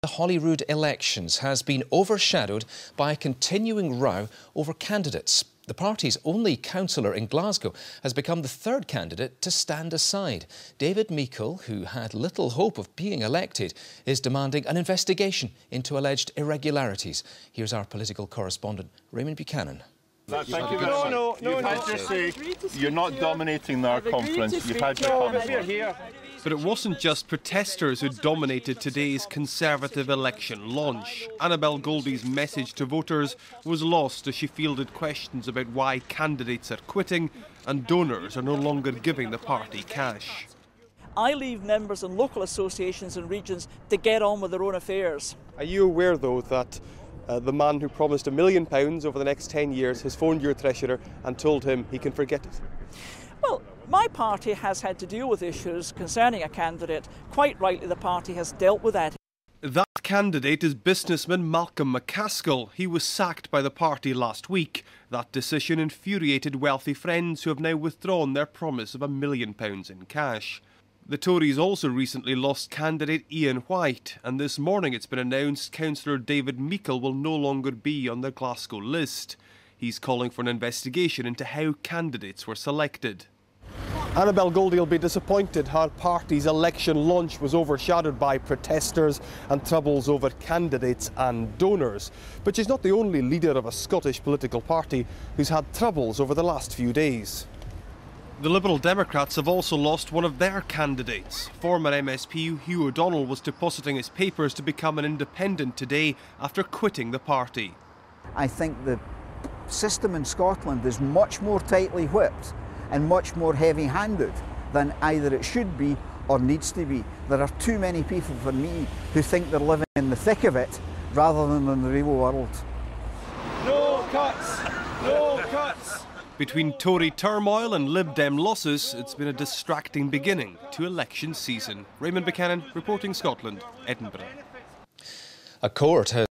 The Holyrood elections has been overshadowed by a continuing row over candidates. The party's only councillor in Glasgow has become the third candidate to stand aside. David Meikle, who had little hope of being elected, is demanding an investigation into alleged irregularities. Here's our political correspondent, Raymond Buchanan. Thank you very much. You've had your say. You're not dominating our conference. You've had your conference. But it wasn't just protesters who dominated today's Conservative election launch. Annabel Goldie's message to voters was lost as she fielded questions about why candidates are quitting and donors are no longer giving the party cash. I leave members in local associations and regions to get on with their own affairs. Are you aware, though, that the man who promised £1 million over the next 10 years has phoned your treasurer and told him he can forget it? Well, my party has had to deal with issues concerning a candidate. Quite rightly, the party has dealt with that. That candidate is businessman Malcolm McCaskill. He was sacked by the party last week. That decision infuriated wealthy friends who have now withdrawn their promise of £1 million in cash. The Tories also recently lost candidate Ian White, and this morning it's been announced Councillor David Meikle will no longer be on the Glasgow list. He's calling for an investigation into how candidates were selected. Annabel Goldie will be disappointed her party's election launch was overshadowed by protesters and troubles over candidates and donors. But she's not the only leader of a Scottish political party who's had troubles over the last few days. The Liberal Democrats have also lost one of their candidates. Former MSP Hugh O'Donnell was depositing his papers to become an independent today after quitting the party. I think the system in Scotland is much more tightly whipped and much more heavy-handed than either it should be or needs to be. There are too many people for me who think they're living in the thick of it rather than in the real world. No cuts! No cuts! Between Tory turmoil and Lib Dem losses, it's been a distracting beginning to election season. Raymond Buchanan, reporting Scotland, Edinburgh. A court has